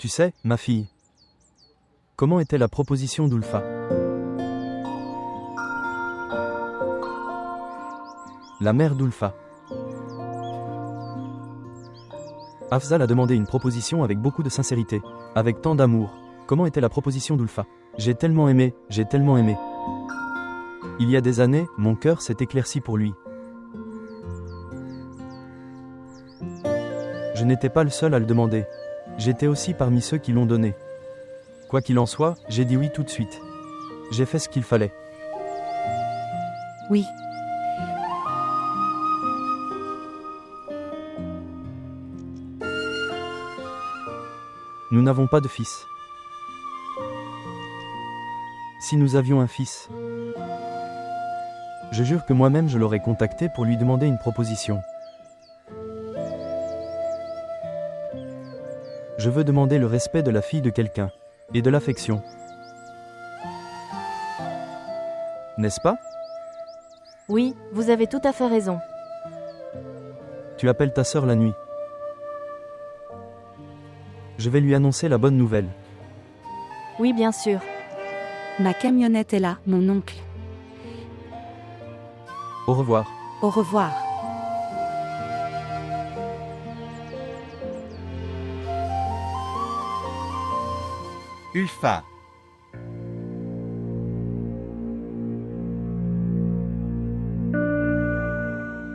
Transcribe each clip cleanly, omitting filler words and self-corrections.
Tu sais, ma fille. Comment était la proposition d'Ulfa? La mère d'Ulfa. Afzal a demandé une proposition avec beaucoup de sincérité, avec tant d'amour. Comment était la proposition d'Ulfa? J'ai tellement aimé, j'ai tellement aimé. Il y a des années, mon cœur s'est éclairci pour lui. Je n'étais pas le seul à le demander. J'étais aussi parmi ceux qui l'ont donné. Quoi qu'il en soit, j'ai dit oui tout de suite. J'ai fait ce qu'il fallait. Oui. Nous n'avons pas de fils. Si nous avions un fils, je jure que moi-même je l'aurais contacté pour lui demander une proposition. Je veux demander le respect de la fille de quelqu'un, et de l'affection. N'est-ce pas? Oui, vous avez tout à fait raison. Tu appelles ta sœur la nuit. Je vais lui annoncer la bonne nouvelle. Oui, bien sûr. Ma camionnette est là, mon oncle. Au revoir. Au revoir. Ulfa.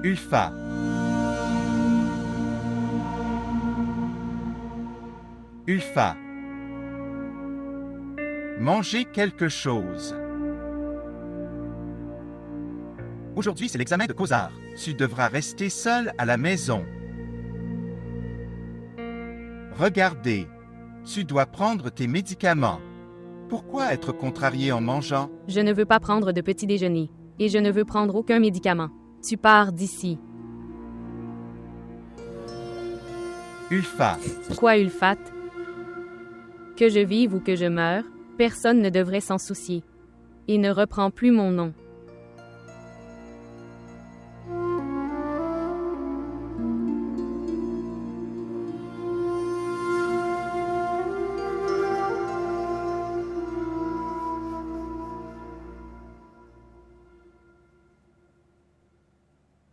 Ulfa. Ulfa. Mangez quelque chose. Aujourd'hui, c'est l'examen de Causes-Arts. Tu devras rester seul à la maison. Regardez, tu dois prendre tes médicaments. Pourquoi être contrarié en mangeant? Je ne veux pas prendre de petit déjeuner. Et je ne veux prendre aucun médicament. Tu pars d'ici. Ulfa. Quoi, Ulfat? Que je vive ou que je meure, personne ne devrait s'en soucier. Et ne reprends plus mon nom.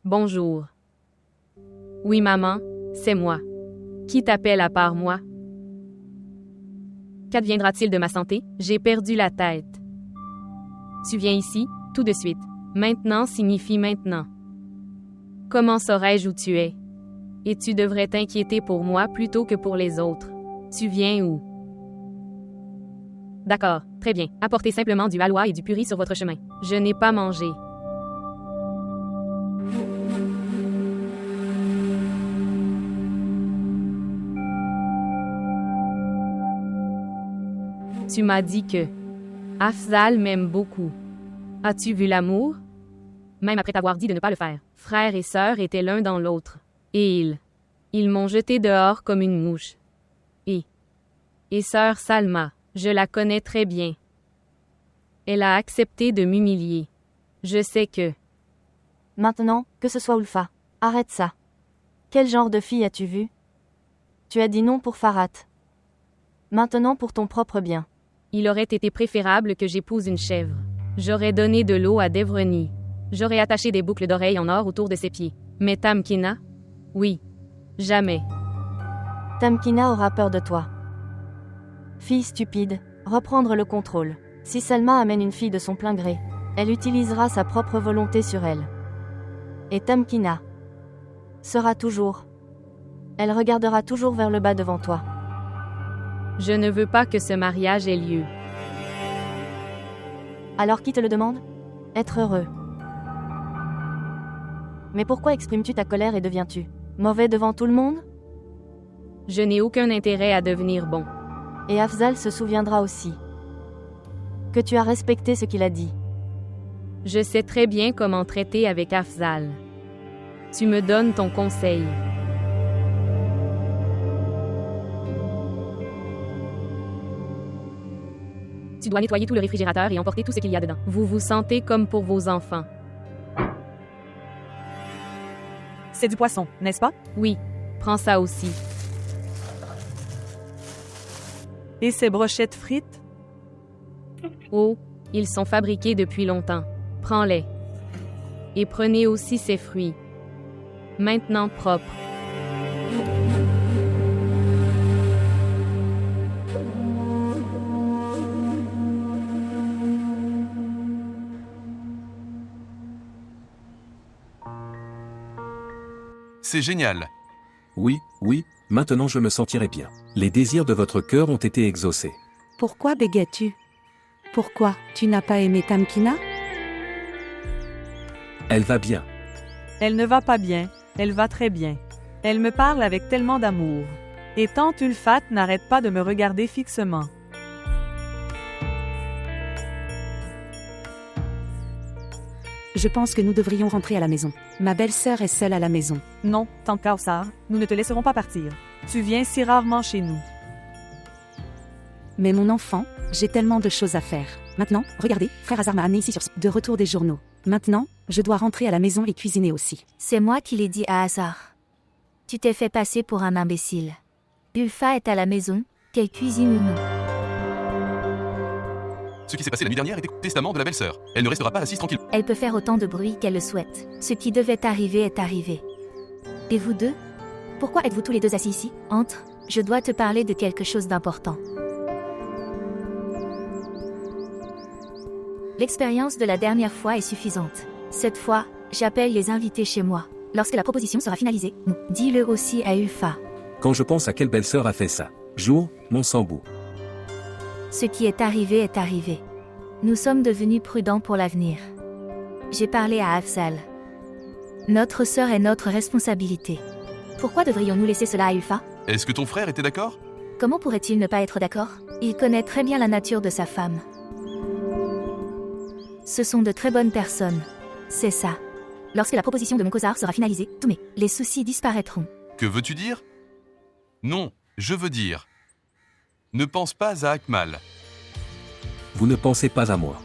Bonjour. Oui, maman, c'est moi. Qui t'appelle à part moi? Qu'adviendra-t-il de ma santé? J'ai perdu la tête. Tu viens ici, tout de suite. Maintenant signifie maintenant. Comment saurais-je où tu es? Et tu devrais t'inquiéter pour moi plutôt que pour les autres. Tu viens où? D'accord, très bien. Apportez simplement du halwa et du puri sur votre chemin. Je n'ai pas mangé. Tu m'as dit que Afzal m'aime beaucoup. As-tu vu l'amour? Même après t'avoir dit de ne pas le faire. Frère et sœur étaient l'un dans l'autre. Et ils m'ont jeté dehors comme une mouche. Et sœur Salma, je la connais très bien. Elle a accepté de m'humilier. Je sais que... Maintenant, que ce soit Ulfa. Arrête ça. Quel genre de fille as-tu vu? Tu as dit non pour Farhat. Maintenant pour ton propre bien. Il aurait été préférable que j'épouse une chèvre. J'aurais donné de l'eau à Devreni. J'aurais attaché des boucles d'oreilles en or autour de ses pieds. Mais Tamkina? Oui. Jamais. Tamkina aura peur de toi. Fille stupide, reprendre le contrôle. Si Salma amène une fille de son plein gré, elle utilisera sa propre volonté sur elle. Et Tamkina sera toujours. Elle regardera toujours vers le bas devant toi. Je ne veux pas que ce mariage ait lieu. Alors qui te le demande? Être heureux. Mais pourquoi exprimes-tu ta colère et deviens-tu mauvais devant tout le monde? Je n'ai aucun intérêt à devenir bon. Et Afzal se souviendra aussi que tu as respecté ce qu'il a dit. Je sais très bien comment traiter avec Afzal. Tu me donnes ton conseil. Tu dois nettoyer tout le réfrigérateur et emporter tout ce qu'il y a dedans. Vous vous sentez comme pour vos enfants. C'est du poisson, n'est-ce pas? Oui, prends ça aussi. Et ces brochettes frites? Oh, ils sont fabriqués depuis longtemps. Prends-les. Et prenez aussi ces fruits. Maintenant propres. C'est génial. Oui, oui, maintenant je me sentirai bien. Les désirs de votre cœur ont été exaucés. Pourquoi bégayes-tu? Pourquoi tu n'as pas aimé Tamkina? Elle va bien. Elle ne va pas bien, elle va très bien. Elle me parle avec tellement d'amour. Et tante Ulfat n'arrête pas de me regarder fixement. Je pense que nous devrions rentrer à la maison. Ma belle-sœur est seule à la maison. Non, tante Kawsar, nous ne te laisserons pas partir. Tu viens si rarement chez nous. Mais mon enfant, j'ai tellement de choses à faire. Maintenant, regardez, frère Hazar m'a amené ici de retour des journaux. Maintenant, je dois rentrer à la maison et cuisiner aussi. C'est moi qui l'ai dit à Hazar. Tu t'es fait passer pour un imbécile. Ulfa est à la maison, qu'elle cuisine ou non. Ce qui s'est passé la nuit dernière était le testament de la belle-sœur. Elle ne restera pas assise tranquille. Elle peut faire autant de bruit qu'elle le souhaite. Ce qui devait arriver est arrivé. Et vous deux? Pourquoi êtes-vous tous les deux assis ici? Entre, je dois te parler de quelque chose d'important. L'expérience de la dernière fois est suffisante. Cette fois, j'appelle les invités chez moi. Lorsque la proposition sera finalisée, dis-le aussi à Ulfa. Quand je pense à quelle belle-sœur a fait ça. Jour, mon sambou. Ce qui est arrivé est arrivé. Nous sommes devenus prudents pour l'avenir. J'ai parlé à Afzal. Notre sœur est notre responsabilité. Pourquoi devrions-nous laisser cela à Ulfa? Est-ce que ton frère était d'accord? Comment pourrait-il ne pas être d'accord? Il connaît très bien la nature de sa femme. Ce sont de très bonnes personnes. C'est ça. Lorsque la proposition de mon Khosar sera finalisée, tous les soucis disparaîtront. Que veux-tu dire? Non, je veux dire. Ne pense pas à Akmal. Vous ne pensez pas à moi.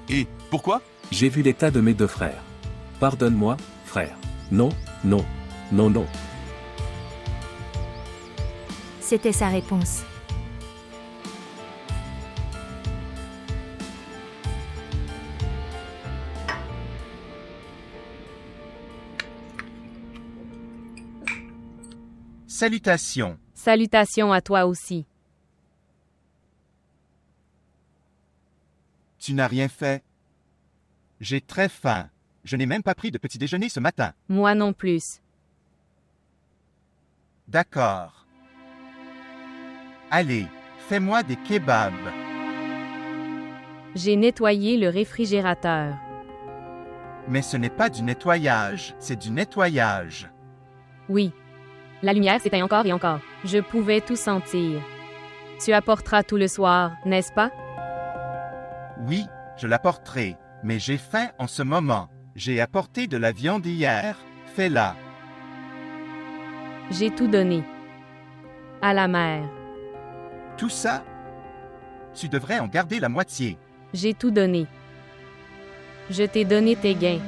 Et pourquoi? J'ai vu l'état de mes deux frères. Pardonne-moi, frère. Non, non, non, non. C'était sa réponse. Salutations. Salutations à toi aussi. Tu n'as rien fait? J'ai très faim. Je n'ai même pas pris de petit déjeuner ce matin. Moi non plus. D'accord. Allez, fais-moi des kebabs. J'ai nettoyé le réfrigérateur. Mais ce n'est pas du nettoyage, c'est du nettoyage. Oui. La lumière s'éteint encore et encore. Je pouvais tout sentir. Tu apporteras tout le soir, n'est-ce pas? Oui, je l'apporterai, mais j'ai faim en ce moment. J'ai apporté de la viande hier, fais-la. J'ai tout donné. À la mère. Tout ça? Tu devrais en garder la moitié. J'ai tout donné. Je t'ai donné tes gains.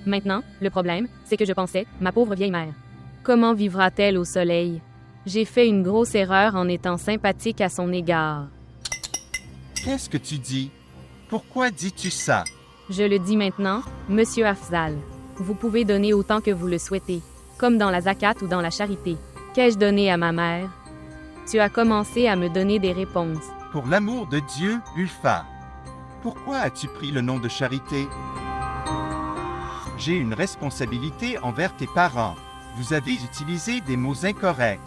Maintenant, le problème, c'est que je pensais, ma pauvre vieille mère. Comment vivra-t-elle au soleil? J'ai fait une grosse erreur en étant sympathique à son égard. Qu'est-ce que tu dis? Pourquoi dis-tu ça? Je le dis maintenant, Monsieur Afzal. Vous pouvez donner autant que vous le souhaitez, comme dans la zakat ou dans la charité. Qu'ai-je donné à ma mère? Tu as commencé à me donner des réponses. Pour l'amour de Dieu, Ulfa, pourquoi as-tu pris le nom de charité? J'ai une responsabilité envers tes parents. Vous avez utilisé des mots incorrects.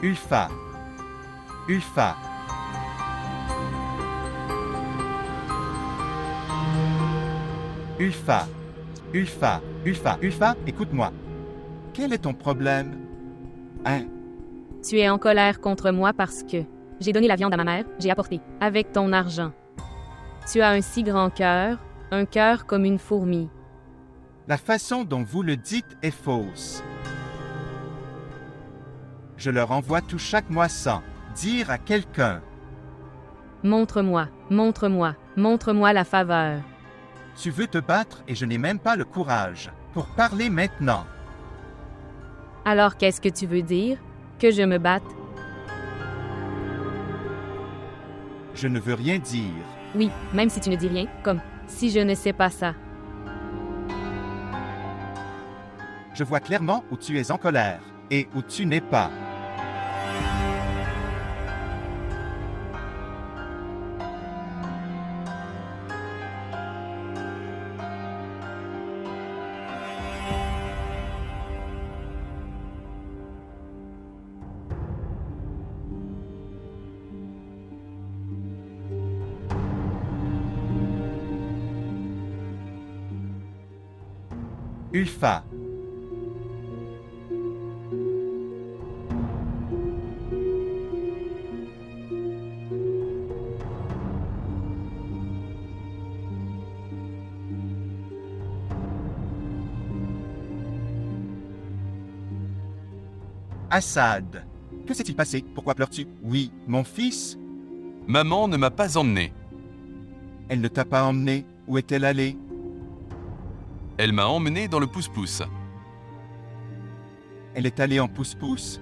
Ulfa. Ulfa. Ulfa. Ulfa. Ulfa. Ulfa, écoute-moi. Quel est ton problème? Hein? Tu es en colère contre moi parce que j'ai donné la viande à ma mère, j'ai apporté, avec ton argent. Tu as un si grand cœur, un cœur comme une fourmi. La façon dont vous le dites est fausse. Je leur envoie tout chaque mois sans dire à quelqu'un. Montre-moi, montre-moi, montre-moi la faveur. Tu veux te battre et je n'ai même pas le courage pour parler maintenant. Alors qu'est-ce que tu veux dire? Que je me batte? Je ne veux rien dire. Oui, même si tu ne dis rien, comme si je ne sais pas ça. Je vois clairement où tu es en colère et où tu n'es pas. Ulfa. Assad. Que s'est-il passé? Pourquoi pleures-tu? Oui, mon fils. Maman ne m'a pas emmené. Elle ne t'a pas emmené. Où est-elle allée? Elle m'a emmené dans le pouce-pouce. Elle est allée en pouce-pouce.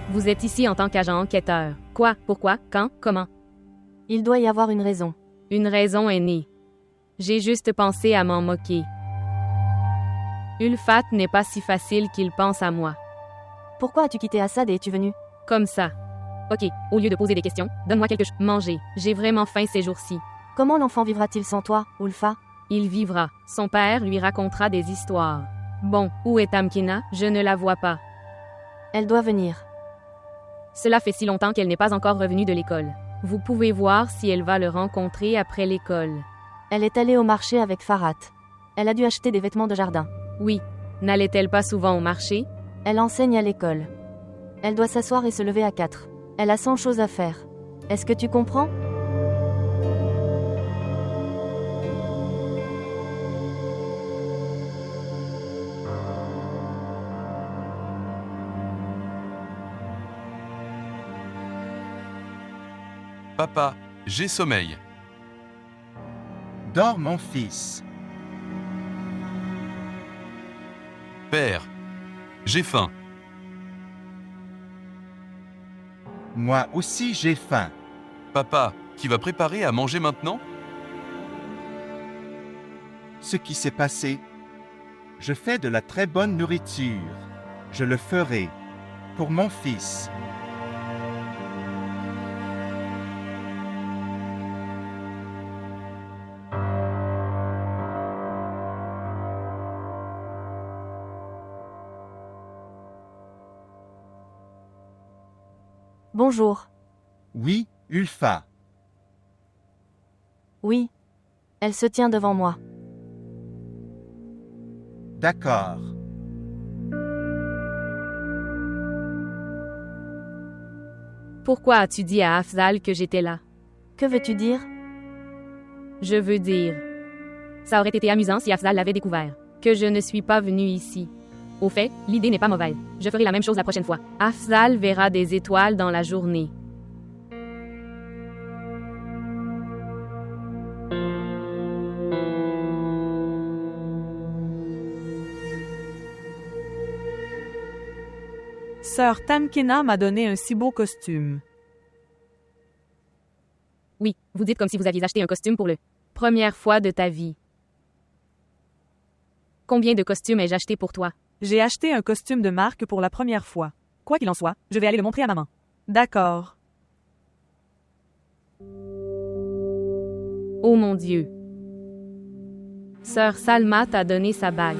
Vous êtes ici en tant qu'agent enquêteur. Quoi? Pourquoi? Quand? Comment? Il doit y avoir une raison. Une raison est née. J'ai juste pensé à m'en moquer. Ulfat n'est pas si facile qu'il pense à moi. Pourquoi as-tu quitté Assad et es-tu venu? Comme ça. Ok, au lieu de poser des questions, donne-moi quelque chose. Manger. J'ai vraiment faim ces jours-ci. Comment l'enfant vivra-t-il sans toi, Ulfa? Il vivra. Son père lui racontera des histoires. Bon, où est Tamkina? Je ne la vois pas. Elle doit venir. Cela fait si longtemps qu'elle n'est pas encore revenue de l'école. Vous pouvez voir si elle va le rencontrer après l'école. Elle est allée au marché avec Farhat. Elle a dû acheter des vêtements de jardin. Oui. N'allait-elle pas souvent au marché? Elle enseigne à l'école. Elle doit s'asseoir et se lever à 4. Elle a 100 choses à faire. Est-ce que tu comprends? Papa, j'ai sommeil. Dors, mon fils. Père, j'ai faim. Moi aussi j'ai faim. Papa, qui va préparer à manger maintenant? Ce qui s'est passé. Je fais de la très bonne nourriture. Je le ferai. Pour mon fils. Bonjour. Oui, Ulfa. Oui. Elle se tient devant moi. D'accord. Pourquoi as-tu dit à Afzal que j'étais là? Que veux-tu dire? Je veux dire. Ça aurait été amusant si Afzal l'avait découvert. Que je ne suis pas venue ici. Au fait, l'idée n'est pas mauvaise. Je ferai la même chose la prochaine fois. Afzal verra des étoiles dans la journée. Sœur Tamkina m'a donné un si beau costume. Oui, vous dites comme si vous aviez acheté un costume pour le première fois de ta vie. Combien de costumes ai-je acheté pour toi? J'ai acheté un costume de marque pour la première fois. Quoi qu'il en soit, je vais aller le montrer à maman. D'accord. Oh mon Dieu. Sœur Salma t'a donné sa bague.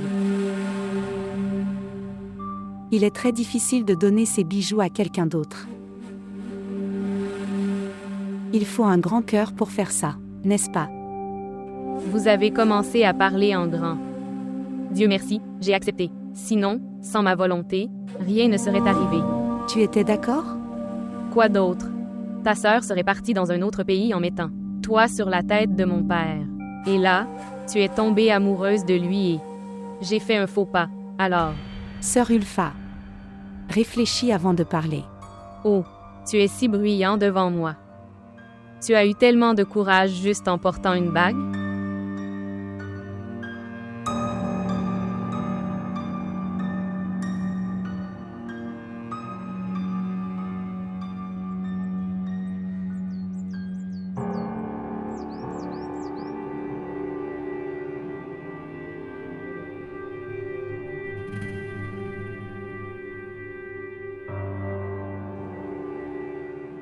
Il est très difficile de donner ses bijoux à quelqu'un d'autre. Il faut un grand cœur pour faire ça, n'est-ce pas? Vous avez commencé à parler en grand. Dieu merci, j'ai accepté. Sinon, sans ma volonté, rien ne serait arrivé. Tu étais d'accord? Quoi d'autre? Ta sœur serait partie dans un autre pays en mettant toi sur la tête de mon père. Et là, tu es tombée amoureuse de lui et J'ai fait un faux pas. Alors, Sœur Ulfa. Réfléchis avant de parler. oh, tu es si bruyant devant moi. Tu as eu tellement de courage juste en portant une bague?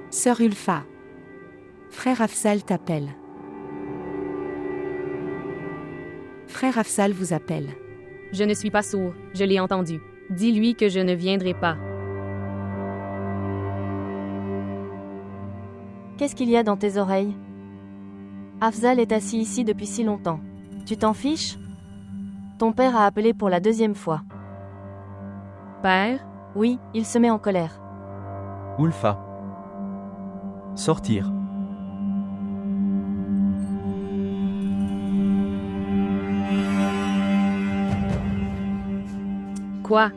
Sœur Ulfa. Frère Afzal t'appelle. Frère Afzal vous appelle. Je ne suis pas sourd, je l'ai entendu. Dis-lui que je ne viendrai pas. Qu'est-ce qu'il y a dans tes oreilles? Afzal est assis ici depuis si longtemps. Tu t'en fiches? Ton père a appelé pour la 2e fois. Père? Oui, il se met en colère. Ulfa. Sortir. Quoi?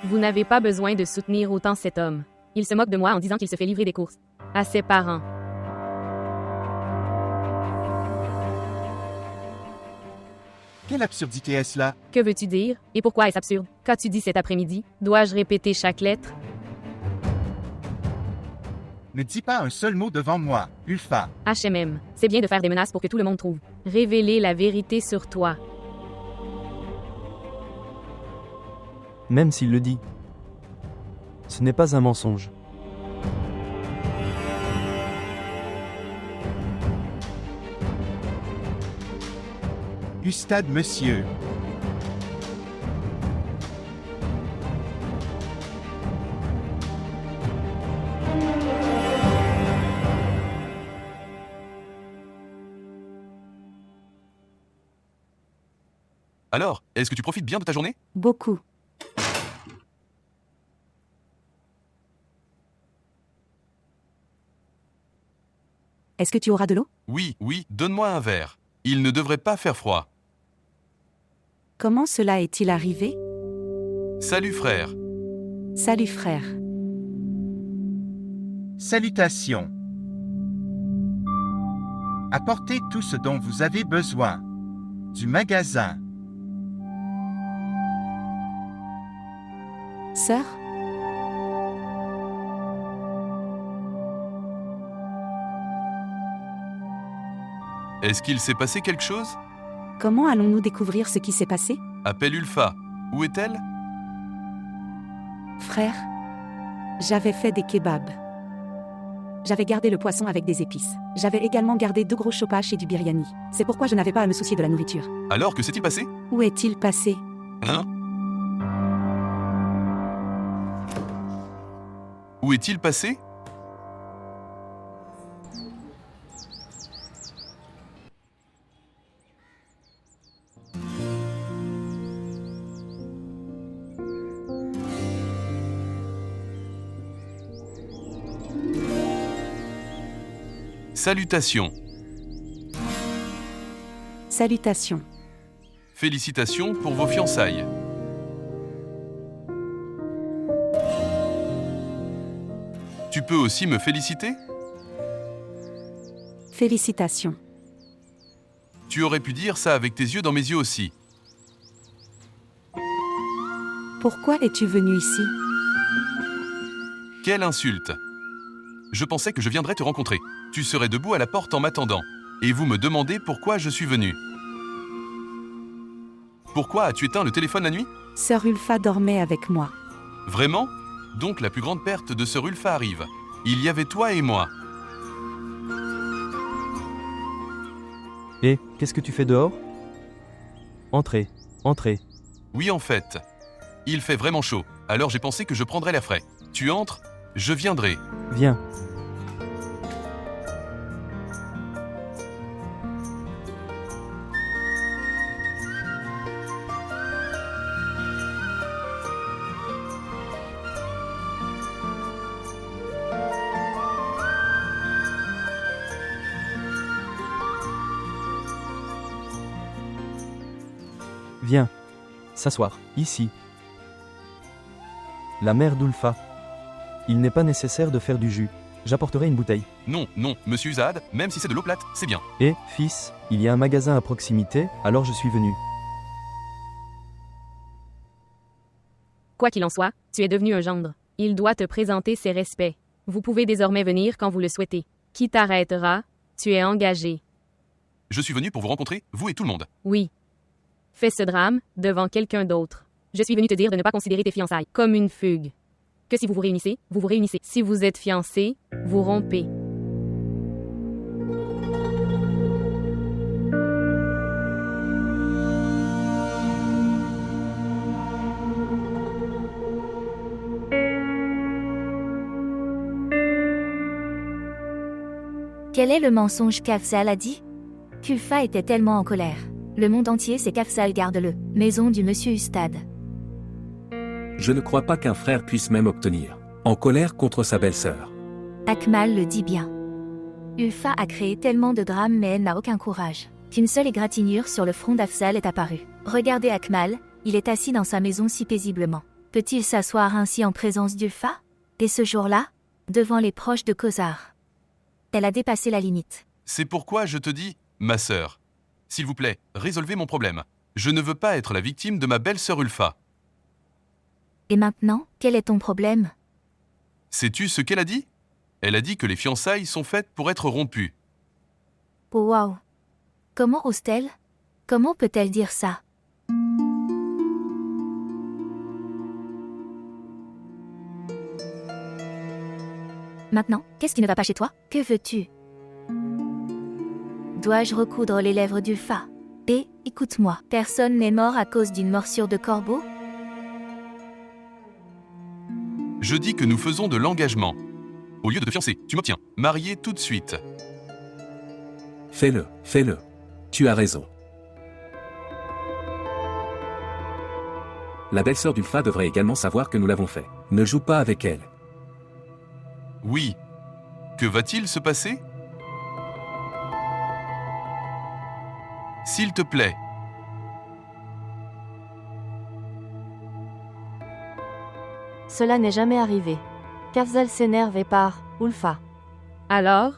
Vous n'avez pas besoin de soutenir autant cet homme. Il se moque de moi en disant qu'il se fait livrer des courses. À ses parents. Quelle absurdité est-ce là? Que veux-tu dire? Et pourquoi est-ce absurde? Qu'as-tu dit cet après-midi? Dois-je répéter chaque lettre? Ne dis pas un seul mot devant moi, Ulfa. HMM. C'est bien de faire des menaces pour que tout le monde trouve. Révéler la vérité sur toi. Même s'il le dit. Ce n'est pas un mensonge. Ustad, monsieur. Alors, est-ce que tu profites bien de ta journée? Beaucoup. Est-ce que tu auras de l'eau? Oui, oui, donne-moi un verre. Il ne devrait pas faire froid. Comment cela est-il arrivé? Salut frère. Salut frère. Salutations. Apportez tout ce dont vous avez besoin. Du magasin. Sœur? Est-ce qu'il s'est passé quelque chose? Comment allons-nous découvrir ce qui s'est passé? Appelle Ulfa. Où est-elle? Frère, j'avais fait des kebabs. J'avais gardé le poisson avec des épices. J'avais également gardé 2 gros chopaches et du biryani. C'est pourquoi je n'avais pas à me soucier de la nourriture. Alors, que s'est-il passé? Où est-il passé? Hein? Où est-il passé? Salutations. Salutations. Félicitations pour vos fiançailles. Tu peux aussi me féliciter? Félicitations. Tu aurais pu dire ça avec tes yeux dans mes yeux aussi. Pourquoi es-tu venu ici? Quelle insulte! Je pensais que je viendrais te rencontrer. Tu serais debout à la porte en m'attendant. Et vous me demandez pourquoi je suis venu. Pourquoi as-tu éteint le téléphone la nuit? Sœur Ulfa dormait avec moi. Vraiment? Donc la plus grande perte de Sœur Ulfa arrive. Il y avait toi et moi. Et, qu'est-ce que tu fais dehors? Entrez, entrez. Oui, en fait. Il fait vraiment chaud, alors j'ai pensé que je prendrais l'air frais. Tu entres? Je viendrai. Viens. Viens. S'asseoir, ici. La mère d'Ulfa. Il n'est pas nécessaire de faire du jus. J'apporterai une bouteille. Non, non, monsieur Usad, même si c'est de l'eau plate, c'est bien. Et, fils, il y a un magasin à proximité, alors je suis venu. Quoi qu'il en soit, tu es devenu un gendre. Il doit te présenter ses respects. Vous pouvez désormais venir quand vous le souhaitez. Qui t'arrêtera? Tu es engagé. Je suis venu pour vous rencontrer, vous et tout le monde. Oui. Fais ce drame devant quelqu'un d'autre. Je suis venu te dire de ne pas considérer tes fiançailles comme une fugue. Que si vous vous réunissez, vous vous réunissez. Si vous êtes fiancés, vous rompez. Quel est le mensonge qu'Afzal a dit? Qu'Ulfa était tellement en colère. Le monde entier sait qu'Afzal garde le maison du monsieur Ustad. Je ne crois pas qu'un frère puisse même obtenir. En colère contre sa belle-sœur. Akmal le dit bien. Ulfa a créé tellement de drames mais elle n'a aucun courage. Qu'une seule égratignure sur le front d'Afzal est apparue. Regardez Akmal, il est assis dans sa maison si paisiblement. Peut-il s'asseoir ainsi en présence d'Ulfa? Et ce jour-là, devant les proches de Kozar. Elle a dépassé la limite. C'est pourquoi je te dis, ma sœur, s'il vous plaît, résolvez mon problème. Je ne veux pas être la victime de ma belle-sœur Ulfa. Et maintenant, quel est ton problème? Sais-tu ce qu'elle a dit? Elle a dit que les fiançailles sont faites pour être rompues. Oh waouh! Comment ose-t-elle? Comment peut-elle dire ça? Maintenant, qu'est-ce qui ne va pas chez toi? Que veux-tu? Dois-je recoudre les lèvres d'Ulfa? Et, écoute-moi, personne n'est mort à cause d'une morsure de corbeau? Je dis que nous faisons de l'engagement. Au lieu de te fiancer, tu m'obtiens. Marié tout de suite. Fais-le, fais-le. Tu as raison. La belle-sœur d'Ulfa devrait également savoir que nous l'avons fait. Ne joue pas avec elle. Oui. Que va-t-il se passer? S'il te plaît. Cela n'est jamais arrivé. Kafzal s'énerve et part, Ulfa. Alors?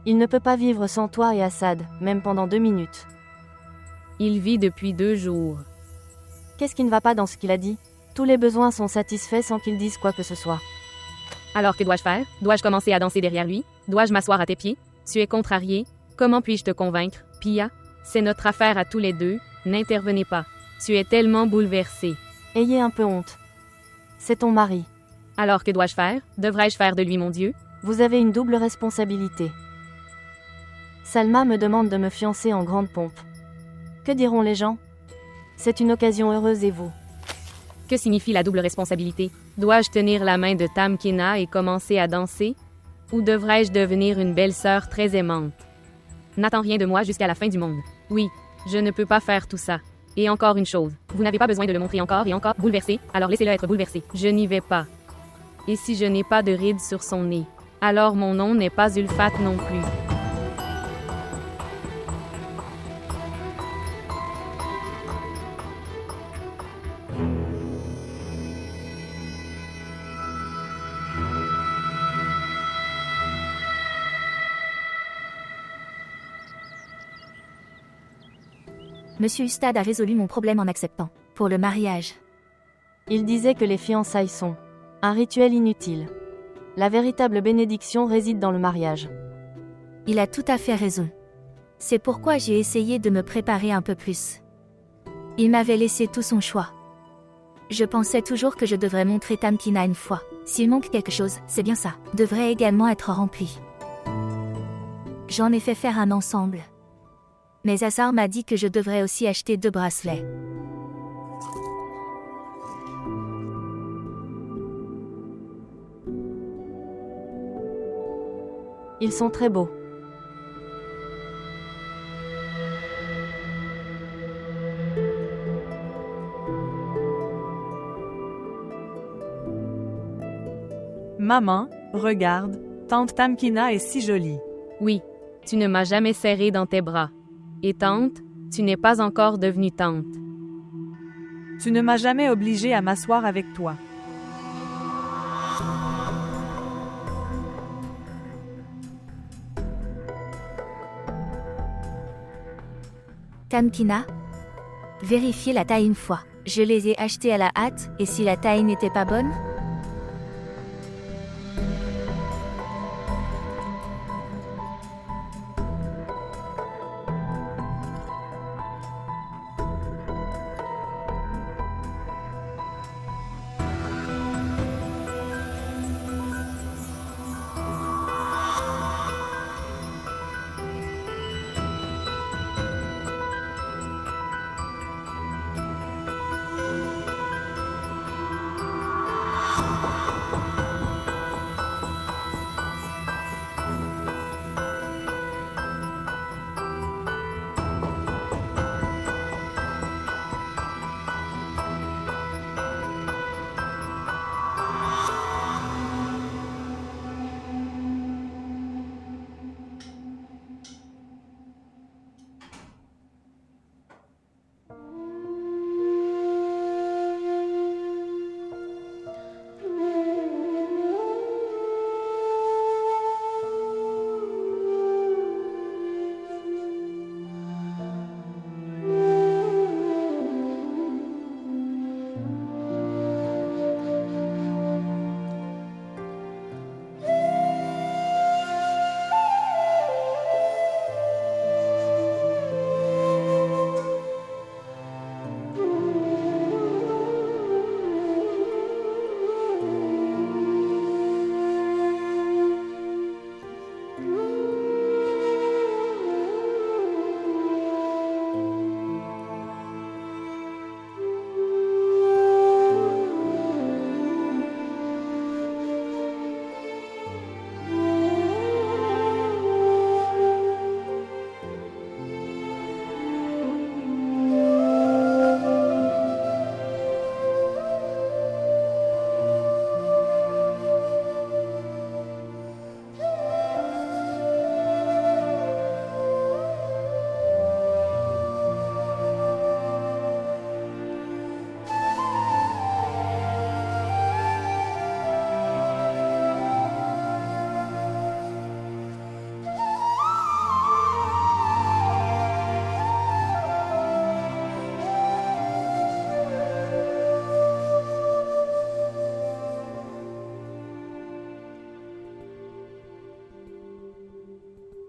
Il ne peut pas vivre sans toi et Assad, même pendant 2 minutes. Il vit depuis 2 jours. Qu'est-ce qui ne va pas dans ce qu'il a dit? Tous les besoins sont satisfaits sans qu'il dise quoi que ce soit. Alors que dois-je faire? Dois-je commencer à danser derrière lui? Dois-je m'asseoir à tes pieds? Tu es contrarié? Comment puis-je te convaincre, Pia? C'est notre affaire à tous les deux, n'intervenez pas. Tu es tellement bouleversé. Ayez un peu honte. C'est ton mari. Alors que dois-je faire? Devrais-je faire de lui mon Dieu? Vous avez une double responsabilité. Salma me demande de me fiancer en grande pompe. Que diront les gens? C'est une occasion heureuse et vous? Que signifie la double responsabilité? Dois-je tenir la main de Tamkina et commencer à danser? Ou devrais-je devenir une belle-sœur très aimante? N'attends rien de moi jusqu'à la fin du monde. Oui, je ne peux pas faire tout ça. Et encore une chose, vous n'avez pas besoin de le montrer encore et encore bouleversé, alors laissez-le être bouleversé. Je n'y vais pas. Et si je n'ai pas de rides sur son nez, alors mon nom n'est pas Ulfat non plus. Monsieur Ustad a résolu mon problème en acceptant. Pour le mariage. Il disait que les fiançailles sont un rituel inutile. La véritable bénédiction réside dans le mariage. Il a tout à fait raison. C'est pourquoi j'ai essayé de me préparer un peu plus. Il m'avait laissé tout son choix. Je pensais toujours que je devrais montrer Tamkina une fois. S'il manque quelque chose, c'est bien ça. Devrait également être rempli. J'en ai fait faire un ensemble. Mais Assar m'a dit que je devrais aussi acheter 2 bracelets. Ils sont très beaux. Maman, regarde, tante Tamkina est si jolie. Oui, tu ne m'as jamais serré dans tes bras. Et tante, tu n'es pas encore devenue tante. Tu ne m'as jamais obligé à m'asseoir avec toi. Tamkina? Vérifiez la taille une fois. Je les ai achetés à la hâte, et si la taille n'était pas bonne?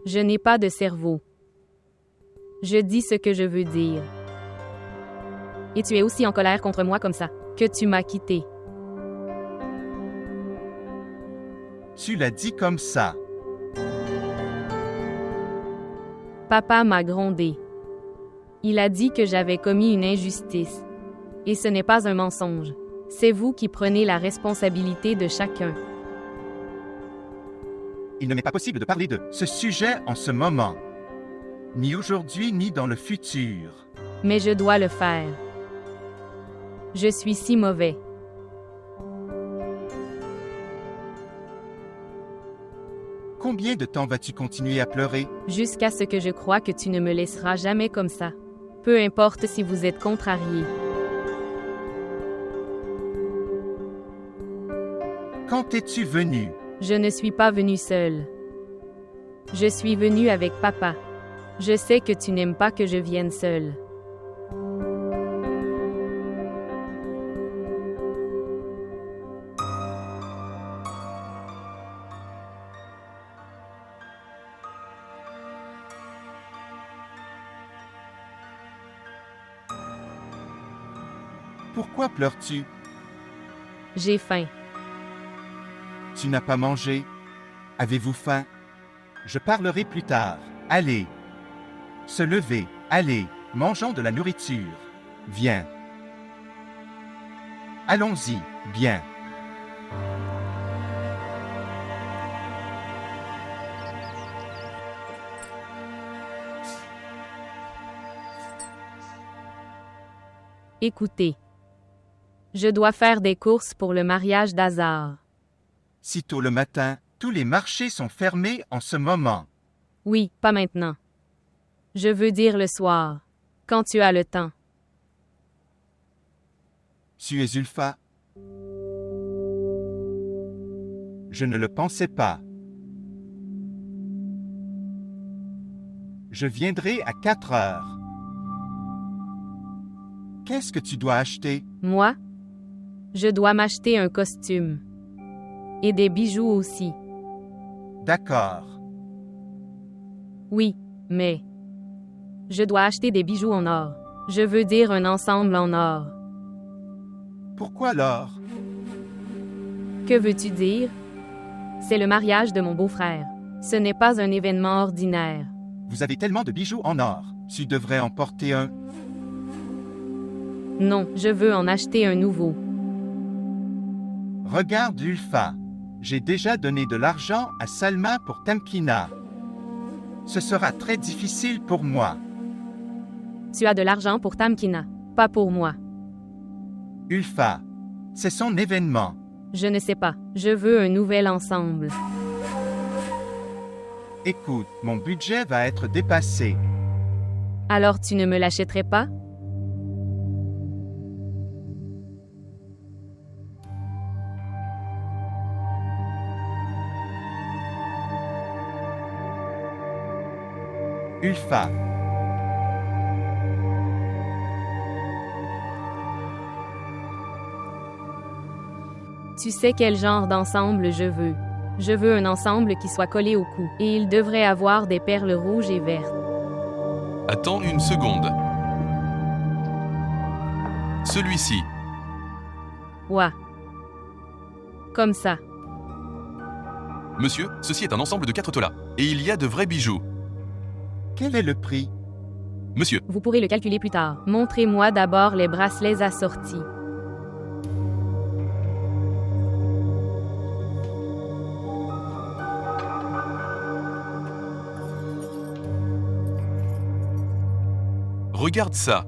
Je n'ai pas de cerveau. Je dis ce que je veux dire. Et tu es aussi en colère contre moi comme ça, que tu m'as quitté. Tu l'as dit comme ça. Papa m'a grondé. Il a dit que j'avais commis une injustice. Et ce n'est pas un mensonge. C'est vous qui prenez la responsabilité de chacun. Il ne m'est pas possible de parler de ce sujet en ce moment. Ni aujourd'hui, ni dans le futur. Mais je dois le faire. Je suis si mauvais. Combien de temps vas-tu continuer à pleurer? Jusqu'à ce que je croie que tu ne me laisseras jamais comme ça. Peu importe si vous êtes contrarié. Quand es-tu venu? Je ne suis pas venue seule. Je suis venue avec papa. Je sais que tu n'aimes pas que je vienne seule. Pourquoi pleures-tu? J'ai faim. Tu n'as pas mangé? Avez-vous faim? Je parlerai plus tard. Allez. Se lever. Allez. Mangeons de la nourriture. Viens. Allons-y. Bien. Écoutez. Je dois faire des courses pour le mariage d'Hazar. Sitôt le matin, tous les marchés sont fermés en ce moment. Oui, pas maintenant. Je veux dire le soir, quand tu as le temps. Tu es Ulfa? Je ne le pensais pas. Je viendrai à 4 heures. Qu'est-ce que tu dois acheter? Moi? Je dois m'acheter un costume. Et des bijoux aussi. D'accord. Oui, mais... Je dois acheter des bijoux en or. Je veux dire un ensemble en or. Pourquoi l'or? Que veux-tu dire? C'est le mariage de mon beau-frère. Ce n'est pas un événement ordinaire. Vous avez tellement de bijoux en or. Tu devrais en porter un. Non, je veux en acheter un nouveau. Regarde Ulfa. J'ai déjà donné de l'argent à Salma pour Tamkina. Ce sera très difficile pour moi. Tu as de l'argent pour Tamkina, pas pour moi. Ulfa. C'est son événement. Je ne sais pas. Je veux un nouvel ensemble. Écoute, mon budget va être dépassé. Alors tu ne me l'achèterais pas? Ulfa. Tu sais quel genre d'ensemble je veux. Je veux un ensemble qui soit collé au cou, et il devrait avoir des perles rouges et vertes. Attends une seconde. Celui-ci. Ouah. Comme ça. Monsieur, ceci est un ensemble de 4 tolas. Et il y a de vrais bijoux. Quel est le prix? Monsieur, Vous pourrez le calculer plus tard. Montrez-moi d'abord les bracelets assortis. regarde ça.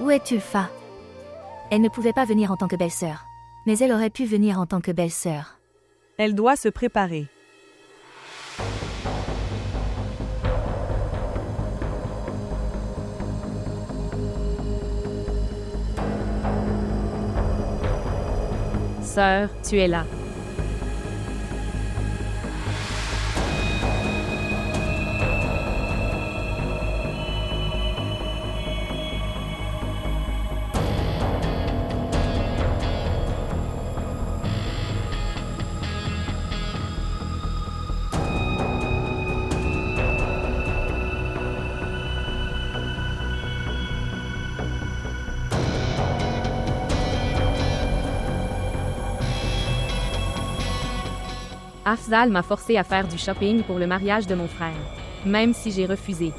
Où est Tulfa? Elle ne pouvait pas venir en tant que belle-sœur. Mais elle aurait pu venir en tant que belle-sœur. Elle doit se préparer. Sœur, tu es là. Afzal m'a forcé à faire du shopping pour le mariage de mon frère. Même si j'ai refusé.